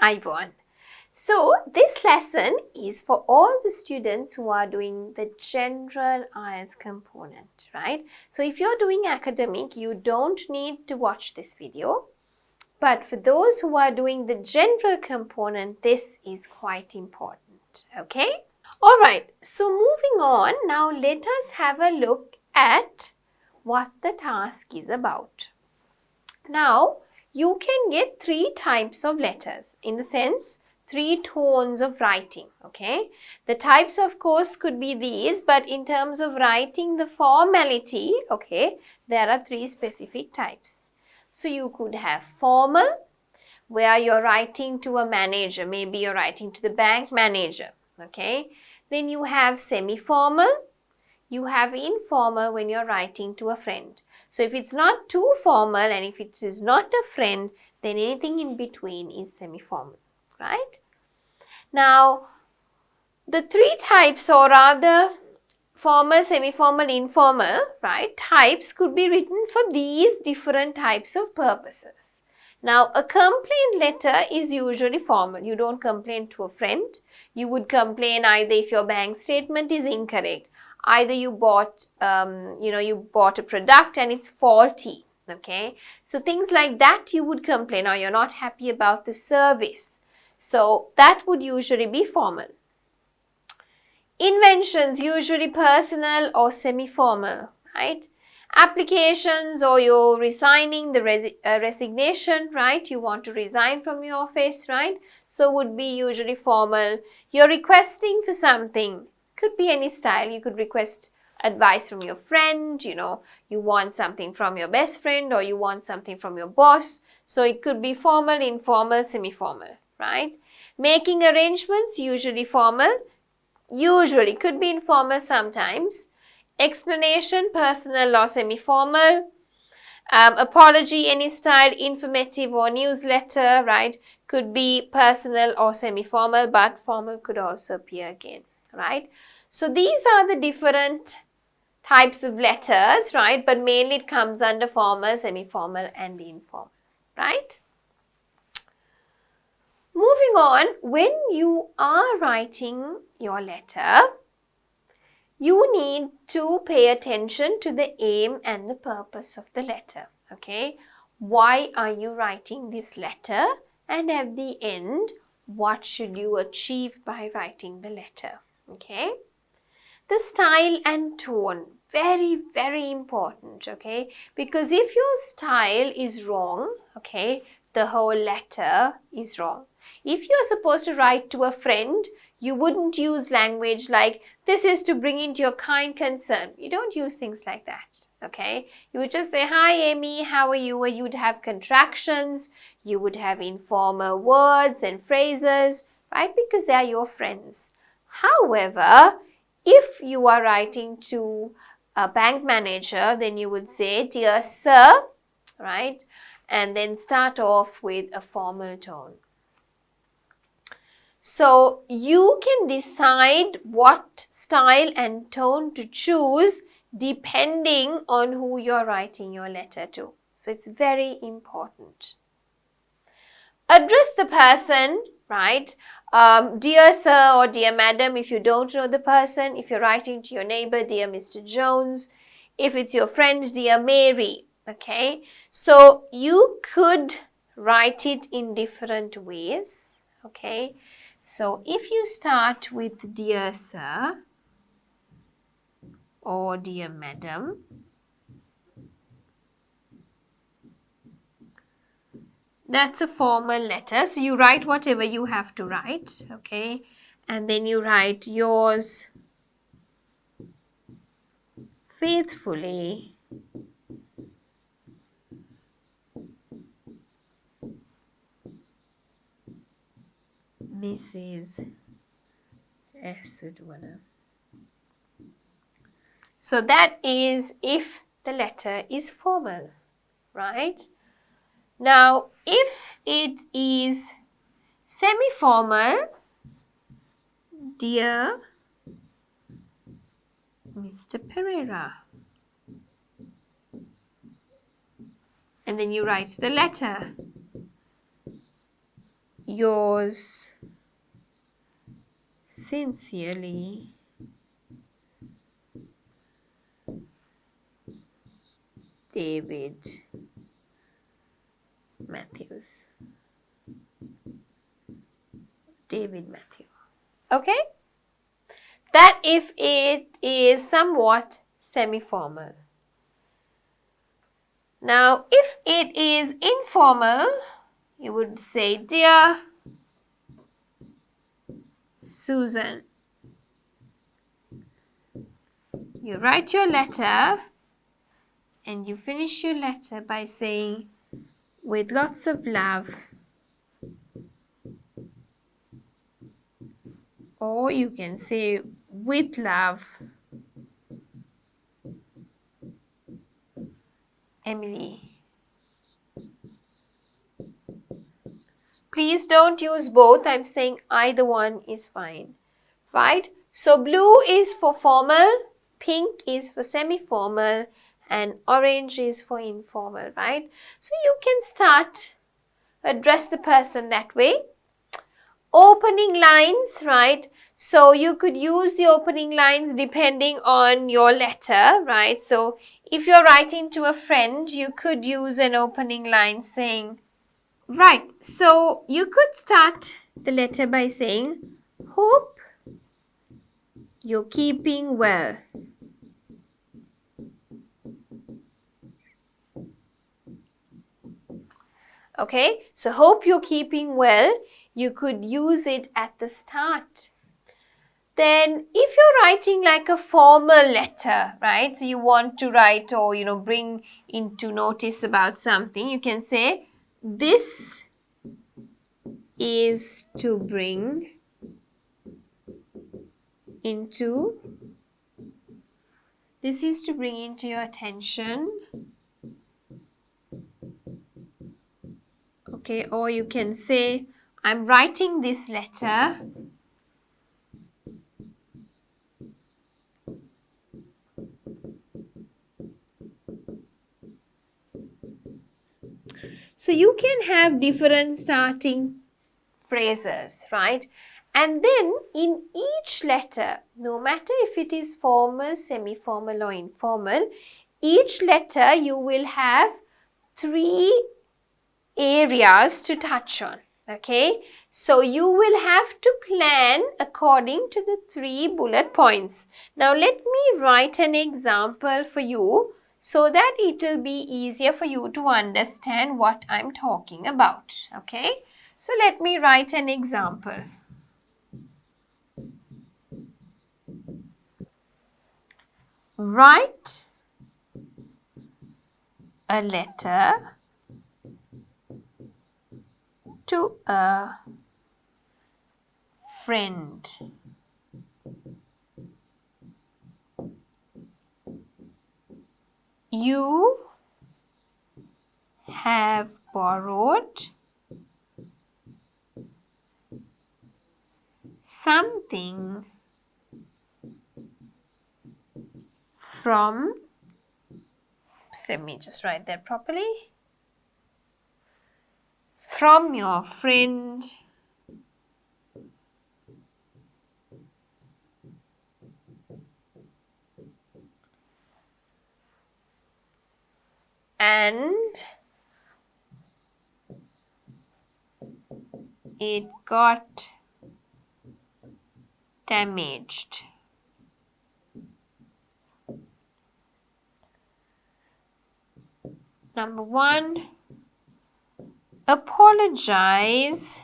Ayubowan. So this lesson is for all the students who are doing the general IELTS component, right? So if you're doing academic, you don't need to watch this video. But for those who are doing the general component, this is quite important, okay? Alright, so moving on, now let us have a look at what the task is about. Now, you can get 3 types of letters, in the sense 3 tones of writing, okay? The types of course could be these, but in terms of writing the formality, okay, there are 3 specific types. So you could have formal, where you're writing to a manager, maybe you're writing to the bank manager, okay? Then you have semi-formal, you have informal when you're writing to a friend. So if it's not too formal and if it is not a friend, then anything in between is semi-formal, right? Now, the 3 types, or rather formal, semi-formal, informal, right, types could be written for these different types of purposes. Now, a complaint letter is usually formal. You don't complain to a friend. You would complain either if your bank statement is incorrect, either you bought, you bought a product and it's faulty, okay? So things like that you would complain, or you're not happy about the service. So that would usually be formal. Inventions, usually personal or semi-formal, right? Applications, or you're resigning the resignation, right? You want to resign from your office, right? So would be usually formal. You're requesting for something, could be any style. You could request advice from your friend, you want something from your best friend, or you want something from your boss. So it could be formal, informal, semi-formal, right? Making arrangements, usually formal. Usually could be informal sometimes. Explanation, personal or semi-formal. Apology, any style, informative or newsletter, right? Could be personal or semi-formal, but formal could also appear again, right? So these are the different types of letters, right? But mainly it comes under formal, semi-formal and informal, right? Moving on, when you are writing your letter, you need to pay attention to the aim and the purpose of the letter, okay? Why are you writing this letter? And at the end, what should you achieve by writing the letter, okay? The style and tone, very, very important, okay? Because if your style is wrong, okay, the whole letter is wrong. If you're supposed to write to a friend, you wouldn't use language like, this is to bring into your kind concern. You don't use things like that, okay? You would just say, hi Amy, how are you? Or you would have contractions, you would have informal words and phrases, right? Because they are your friends. However, if you are writing to a bank manager, then you would say, dear sir, right? And then start off with a formal tone. So you can decide what style and tone to choose depending on who you're writing your letter to. So it's very important. Address the person, right? Dear sir or dear madam, if you don't know the person. If you're writing to your neighbor, dear Mr. Jones. If it's your friend, dear Mary, okay? So you could write it in different ways, okay? So if you start with dear sir or dear madam, that's a formal letter. So you write whatever you have to write, okay? And then you write yours faithfully, Mrs. Esudwana. So that is if the letter is formal, right? Now, if it is semi-formal, dear Mr. Pereira. And then you write the letter. Yours sincerely, David Matthews. David Matthew. Okay? That if it is somewhat semi-formal. Now, if it is informal, you would say, Dear Susan. You write your letter and you finish your letter by saying, with lots of love. Or you can say, with love, Emily. Please don't use both. I'm saying either one is fine. Right? So blue is for formal, pink is for semi-formal, and orange is for informal, right? So you can start, address the person that way. Opening lines, right? So you could use the opening lines depending on your letter, right? So if you're writing to a friend, you could use an opening line saying, right, so you could start the letter by saying, hope you're keeping well. Okay, so hope you're keeping well. You could use it at the start. Then if you're writing like a formal letter, right, so you want to write or, bring into notice about something, you can say, this is to bring into your attention. Okay, or you can say, I'm writing this letter so you can have different starting phrases, right? And then in each letter, no matter if it is formal, semi-formal or informal, each letter you will have 3 areas to touch on. Okay, so you will have to plan according to the 3 bullet points. Now let me write an example for you so that it will be easier for you to understand what I'm talking about. Okay, so let me write an example. Write a letter to a friend. You have borrowed something from, let me just write that properly, from your friend and it got damaged. Number 1, apologize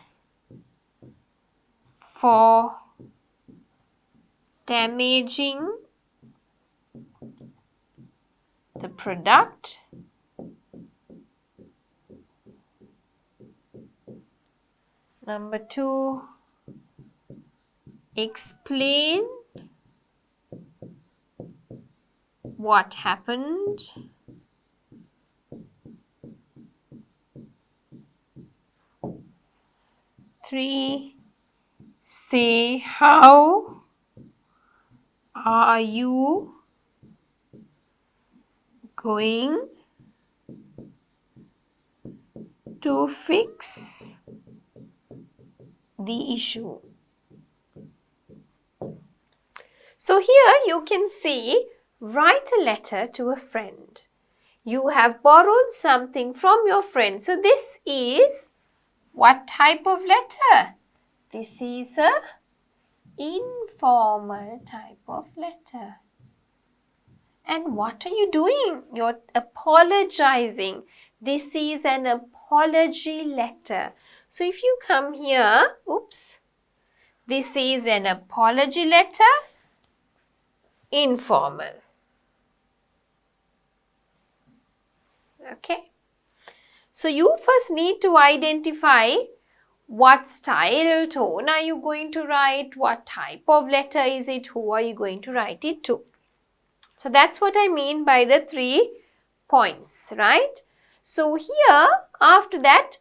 for damaging the product. Number 2, explain what happened. Three, say how are you going to fix the issue. So here you can see, write a letter to a friend. You have borrowed something from your friend. So this is what type of letter? This is a informal type of letter. And what are you doing? You're apologizing. This is an apology letter. So if you come here, oops, this is an apology letter, informal. Okay. So you first need to identify what style, tone are you going to write, what type of letter is it, who are you going to write it to. So that's what I mean by the 3 points, right? So here, after that,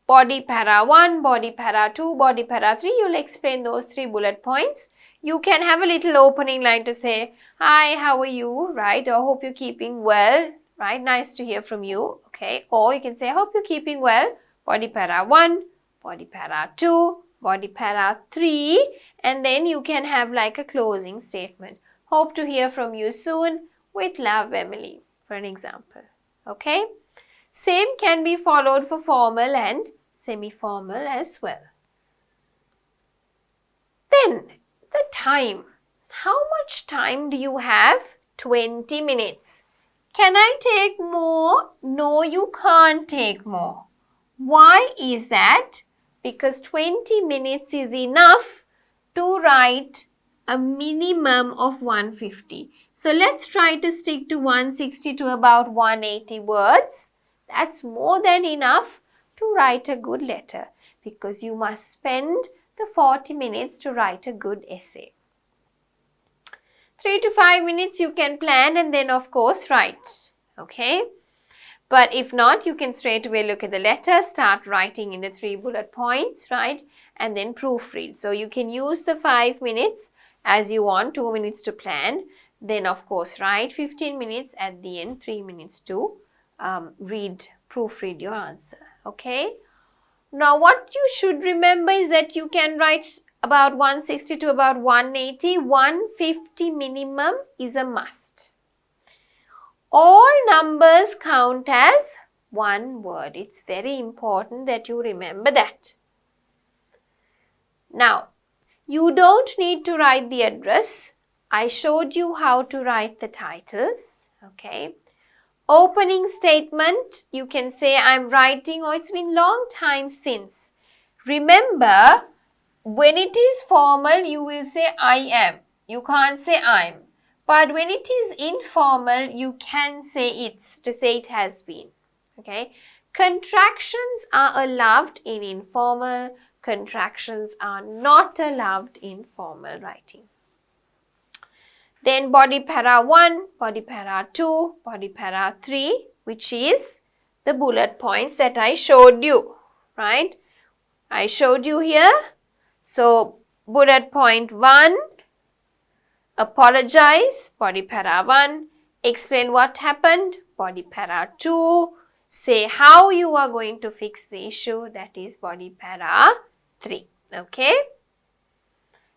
body para 1, body para 2, body para 3, you'll explain those 3 bullet points. You can have a little opening line to say, hi, how are you, right? Or hope you're keeping well, right? Nice to hear from you, okay? Or you can say, hope you're keeping well, body para 1, body para 2, body para 3, and then you can have like a closing statement. Hope to hear from you soon. With love, Emily, for an example. Okay? Same can be followed for formal and semi-formal as well. Then, the time. How much time do you have? 20 minutes. Can I take more? No, you can't take more. Why is that? Because 20 minutes is enough to write a minimum of 150. So let's try to stick to 160 to about 180 words. That's more than enough to write a good letter, because you must spend the 40 minutes to write a good essay. 3 to 5 minutes you can plan and then of course write. Okay? But if not, you can straight away look at the letter, start writing in the 3 bullet points, right? And then proofread. So you can use the 5 minutes as you want, 2 minutes to plan. Then of course write 15 minutes at the end, 3 minutes to proofread your answer. Okay? Now what you should remember is that you can write about 160 to about 180. 150 minimum is a must. All numbers count as 1 word. It's very important that you remember that. Now, you don't need to write the address. I showed you how to write the titles. Okay. Opening statement, you can say I'm writing, or it's been long time since. Remember, when it is formal, you will say I am. You can't say I'm. But when it is informal, you can say it's, to say it has been. Okay. Contractions are allowed in informal. Contractions are not allowed in formal writing. Then body para 1, body para 2, body para 3, which is the bullet points that I showed you, right? I showed you here. So, bullet point 1, apologize, body para 1, explain what happened, body para 2, say how you are going to fix the issue, that is body para 3, okay?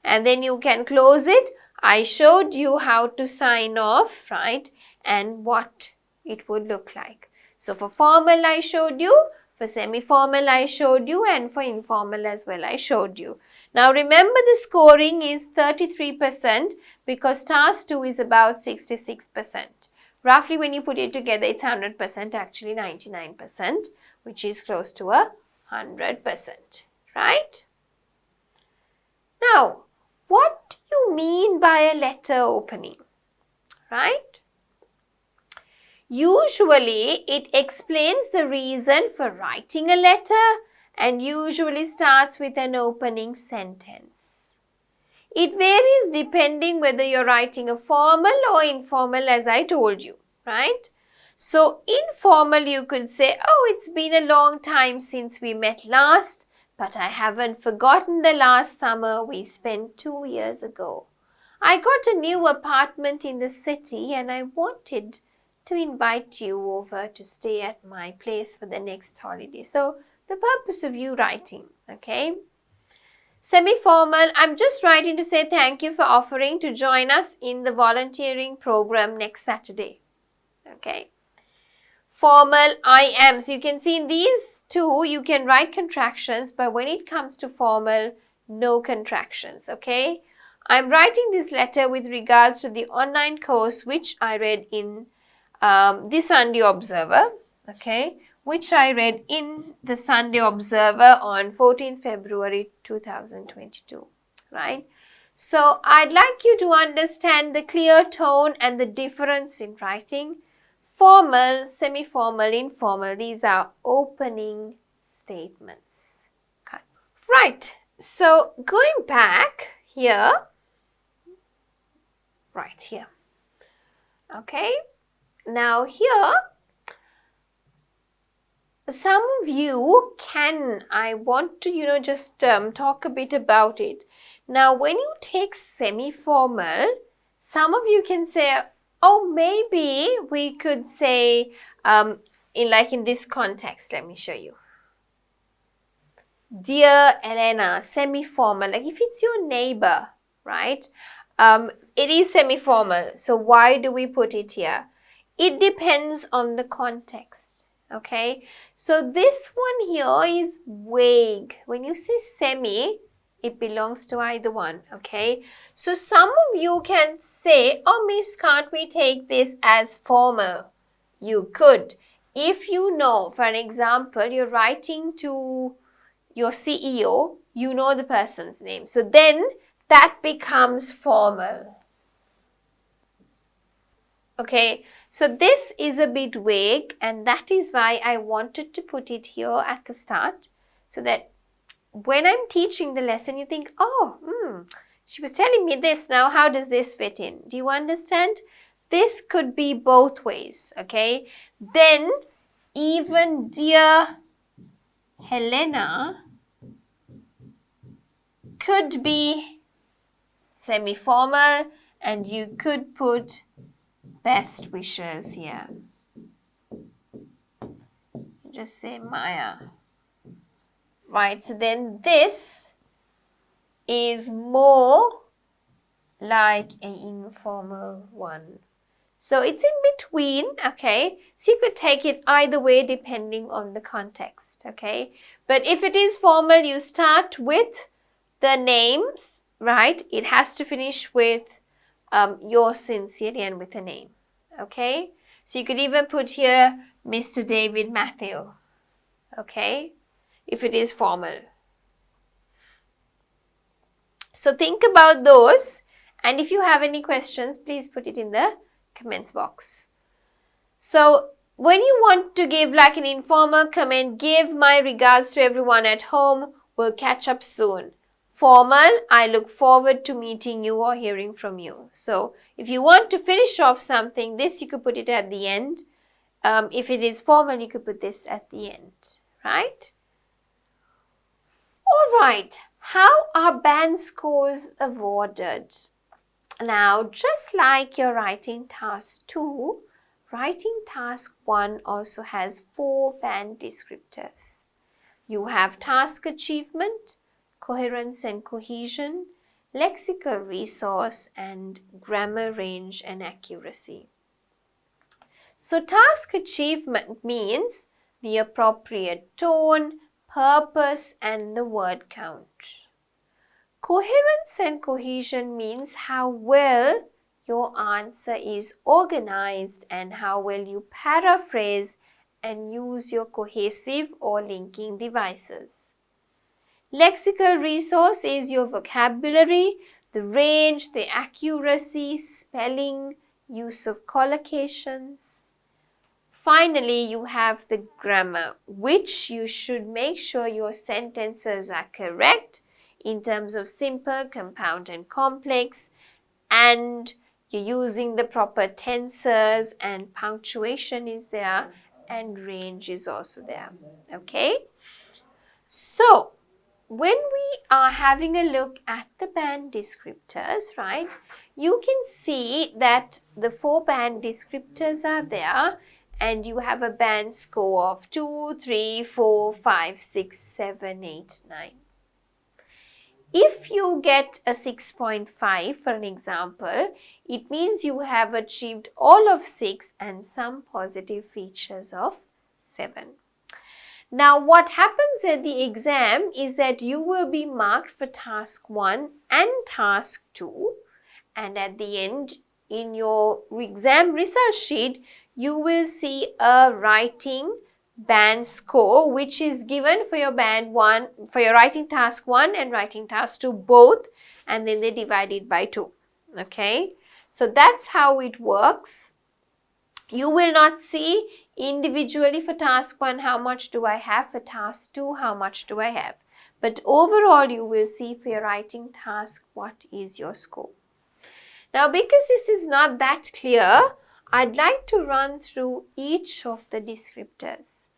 And then you can close it. I showed you how to sign off, right? And what it would look like. So for formal I showed you, for semi-formal I showed you, and for informal as well I showed you. Now remember, the scoring is 33% because task 2 is about 66%. Roughly when you put it together, it's 100%, actually 99%, which is close to 100%, right? Now, what do you mean by a letter opening, right? Usually, it explains the reason for writing a letter and usually starts with an opening sentence. It varies depending whether you're writing a formal or informal, as I told you, right? So, informal you could say, oh, it's been a long time since we met last, but I haven't forgotten the last summer we spent 2 years ago. I got a new apartment in the city and I wanted to invite you over to stay at my place for the next holiday. So, the purpose of you writing, okay? Semi-formal, I'm just writing to say thank you for offering to join us in the volunteering program next Saturday. Okay. Formal, I am. So you can see in these two, you can write contractions, but when it comes to formal, no contractions. Okay. I'm writing this letter with regards to the online course which I read in the Sunday Observer. Okay. Which I read in the Sunday Observer on 14th February 2022, right? So, I'd like you to understand the clear tone and the difference in writing. Formal, semi-formal, informal, these are opening statements. Okay. Right, so going back here, right here, okay, now here, some of you I want to, just talk a bit about it. Now, when you take semi-formal, some of you can say, oh, maybe we could say, in this context, let me show you. Dear Elena, semi-formal, like if it's your neighbor, right? It is semi-formal. So why do we put it here? It depends on the context. Okay, so this one here is vague. When you say semi, it belongs to either one. Okay, so some of you can say, oh miss, can't we take this as formal? You could. If you know, for an example, you're writing to your CEO, you know the person's name. So then that becomes formal. Okay, so this is a bit vague, and that is why I wanted to put it here at the start, so that when I'm teaching the lesson, you think, oh, she was telling me this, now how does this fit in? Do you understand? This could be both ways, okay? Then, even dear Helena could be semi-formal, and you could put best wishes here. Just say Maya. Right, so then this is more like an informal one. So it's in between, okay? So you could take it either way depending on the context, okay? But if it is formal, you start with the names, right? It has to finish with yours sincerely and with a name. Okay, so you could even put here Mr. David Matthew, okay, if it is formal. So think about those, and if you have any questions, please put it in the comments box. So when you want to give like an informal comment, give my regards to everyone at home. We'll catch up soon. Formal, I look forward to meeting you or hearing from you. So if you want to finish off something, this you could put it at the end. If it is formal, you could put this at the end, right? All right, how are band scores awarded? Now, just like your writing task 2, writing task 1 also has 4 band descriptors. You have task achievement, coherence and cohesion, lexical resource, and grammar range and accuracy. So task achievement means the appropriate tone, purpose, and the word count. Coherence and cohesion means how well your answer is organized and how well you paraphrase and use your cohesive or linking devices. Lexical resource is your vocabulary, the range, the accuracy, spelling, use of collocations. Finally, you have the grammar, which you should make sure your sentences are correct in terms of simple, compound, and complex, and you're using the proper tenses, and punctuation is there, and range is also there. Okay? So, when we are having a look at the band descriptors, right, you can see that the 4 band descriptors are there, and you have a band score of 2, 3, 4, 5, 6, 7, 8, 9. If you get a 6.5 for an example, it means you have achieved all of 6 and some positive features of 7. Now what happens at the exam is that you will be marked for task 1 and task 2, and at the end in your exam result sheet you will see a writing band score which is given for your band 1, for your writing task 1 and writing task 2 both, and then they divide it by 2. Okay, so that's how it works. You will not see individually for task 1 how much do I have, for task 2 how much do I have, but overall you will see for your writing task what is your score. Now because this is not that clear, I'd like to run through each of the descriptors.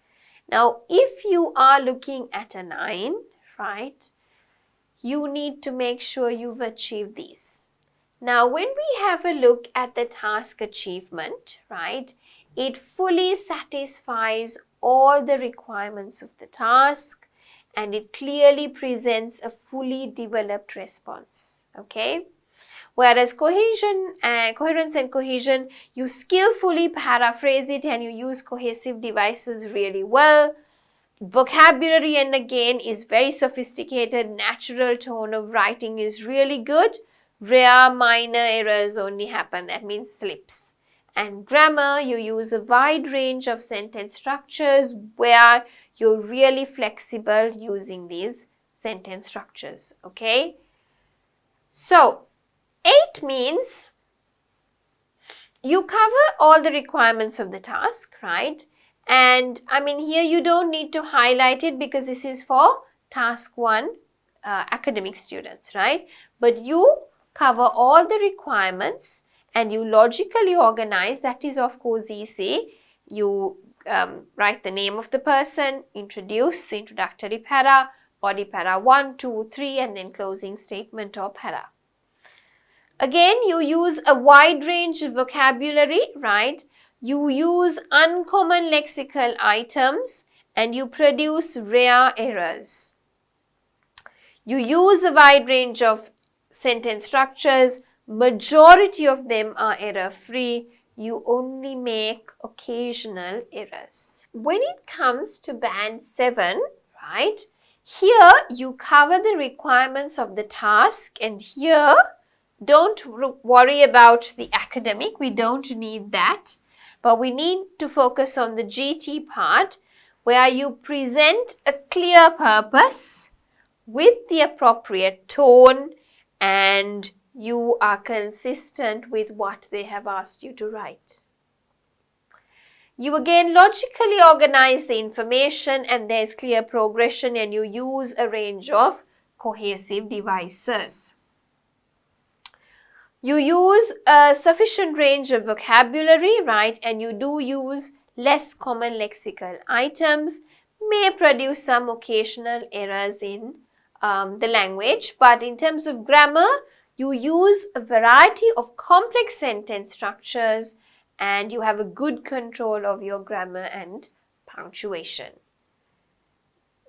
Now if you are looking at a 9, right, you need to make sure you've achieved these. Now when we have a look at the task achievement, right, it fully satisfies all the requirements of the task and it clearly presents a fully developed response. Okay. Whereas coherence and cohesion, you skillfully paraphrase it and you use cohesive devices really well. Vocabulary, and again, is very sophisticated. Natural tone of writing is really good. Rare minor errors only happen, that means slips. And grammar, you use a wide range of sentence structures where you're really flexible using these sentence structures. Okay. So 8 means you cover all the requirements of the task, right? And I mean here you don't need to highlight it because this is for task 1 academic students, right? But you cover all the requirements and you logically organize, that is of course easy. You write the name of the person, introduce, introductory para, body para 1, 2, 3 and then closing statement or para. Again, you use a wide range of vocabulary, right? You use uncommon lexical items and you produce rare errors. You use a wide range of sentence structures. Majority of them are error-free. You only make occasional errors. When it comes to band 7, right? Here you cover the requirements of the task, and here don't worry about the academic, we don't need that, but we need to focus on the GT part where you present a clear purpose with the appropriate tone and you are consistent with what they have asked you to write. You again logically organize the information and there's clear progression and you use a range of cohesive devices. You use a sufficient range of vocabulary, right, and you do use less common lexical items, may produce some occasional errors in the language, but in terms of grammar, you use a variety of complex sentence structures and you have a good control of your grammar and punctuation.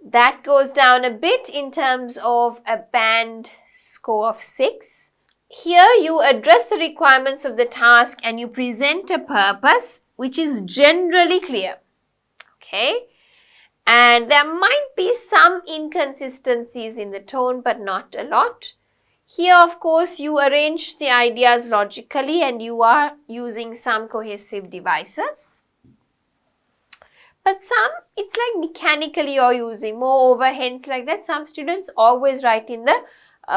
That goes down a bit in terms of a band score of 6. Here you address the requirements of the task and you present a purpose which is generally clear. Okay, and there might be some inconsistencies in the tone but not a lot. Here of course you arrange the ideas logically and you are using some cohesive devices. But some, it's like mechanically you're using, moreover, hence like that, some students always write in the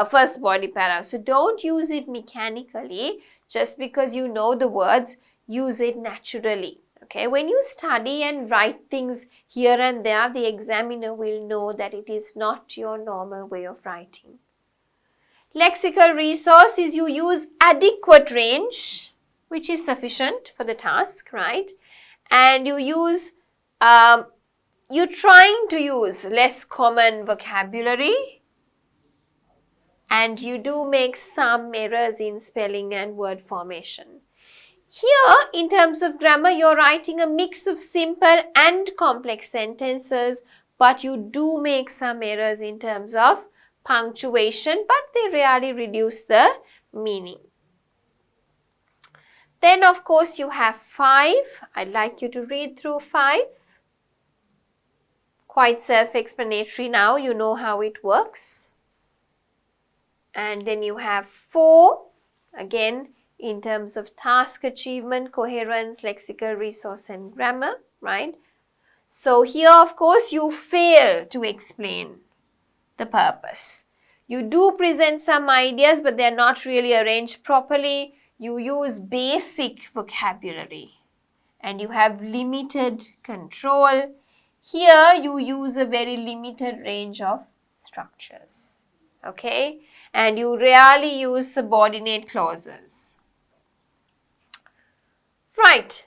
first body para. So don't use it mechanically just because you know the words, use it naturally. Okay, when you study and write things here and there, the examiner will know that it is not your normal way of writing. Lexical resource is you use adequate range, which is sufficient for the task, right? And you use, you're trying to use less common vocabulary. And you do make some errors in spelling and word formation. Here, in terms of grammar, you're writing a mix of simple and complex sentences, but you do make some errors in terms of punctuation, but they rarely reduce the meaning. Then of course you have 5. I'd like you to read through 5. Quite self-explanatory now, you know how it works. And then you have 4, again in terms of task achievement, coherence, lexical resource and grammar, right? So here of course you fail to explain the purpose. You do present some ideas, but they are not really arranged properly. You use basic vocabulary and you have limited control. Here you use a very limited range of structures, okay? And you rarely use subordinate clauses. Right.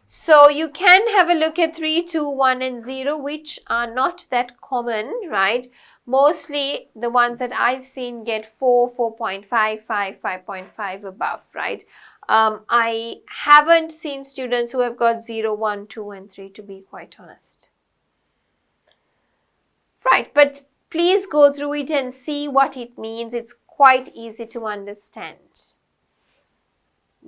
So you can have a look at 3, 2, 1 and 0, which are not that common, right? Mostly the ones that I've seen get 4, 4.5, 5, 5.5 above, right? I haven't seen students who have got 0, 1, 2 and 3, to be quite honest. Right, but please go through it and see what it means. It's quite easy to understand.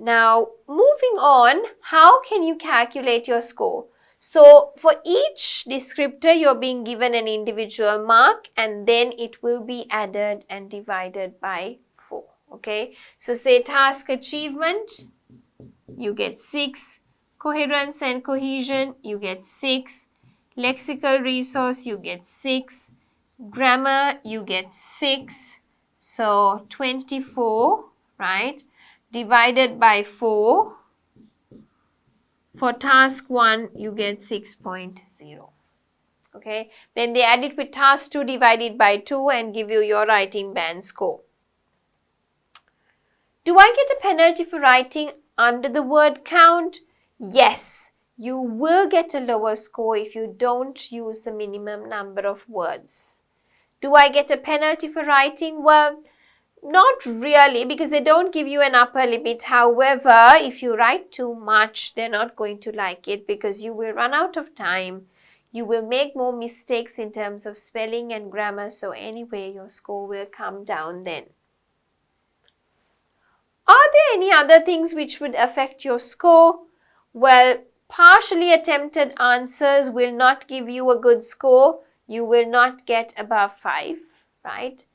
Now, moving on, how can you calculate your score? So, for each descriptor, you're being given an individual mark and then it will be added and divided by 4, okay? So, say task achievement, you get 6. Coherence and cohesion, you get 6. Lexical resource, you get 6. Grammar, you get 6. So, 24, right? Divided by 4. For task 1, you get 6.0. Okay. Then they add it with task 2 divided by 2 and give you your writing band score. Do I get a penalty for writing under the word count? Yes. You will get a lower score if you don't use the minimum number of words. Do I get a penalty for writing? Well, not really, because they don't give you an upper limit. However, if you write too much, they're not going to like it because you will run out of time. You will make more mistakes in terms of spelling and grammar. So anyway, your score will come down then. Are there any other things which would affect your score? Well, partially attempted answers will not give you a good score. You will not get above 5, right?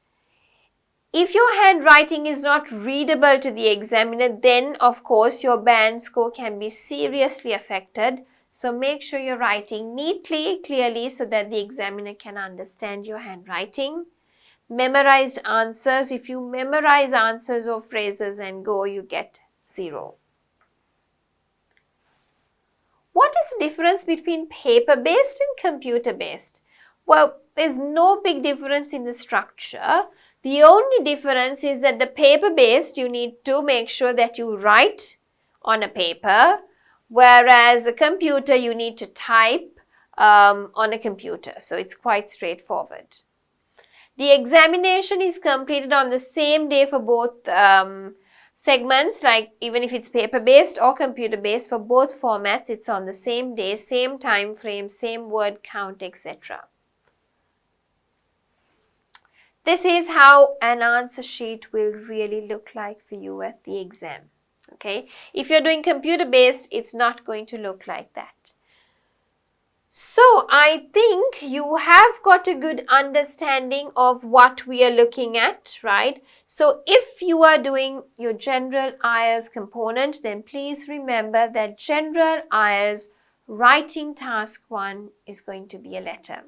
If your handwriting is not readable to the examiner, then of course your band score can be seriously affected. So make sure you're writing neatly, clearly so that the examiner can understand your handwriting. Memorized answers. If you memorize answers or phrases and go, you get 0. What is the difference between paper-based and computer-based? Well, there's no big difference in the structure. The only difference is that the paper-based, you need to make sure that you write on a paper, whereas the computer, you need to type on a computer. So it's quite straightforward. The examination is completed on the same day for both segments, like even if it's paper-based or computer-based, for both formats, it's on the same day, same time frame, same word count, etc. This is how an answer sheet will really look like for you at the exam, okay? If you're doing computer-based, it's not going to look like that. So, I think you have got a good understanding of what we are looking at, right? So, if you are doing your General IELTS component, then please remember that General IELTS writing task 1 is going to be a letter.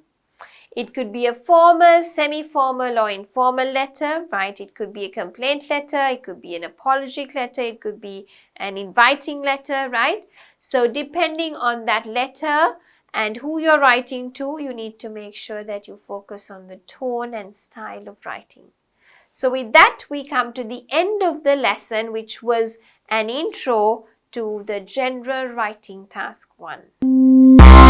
It could be a formal, semi-formal or informal letter, right? It could be a complaint letter, it could be an apologetic letter, it could be an inviting letter, right? So, depending on that letter and who you're writing to, you need to make sure that you focus on the tone and style of writing. So, with that, we come to the end of the lesson, which was an intro to the General Writing Task 1.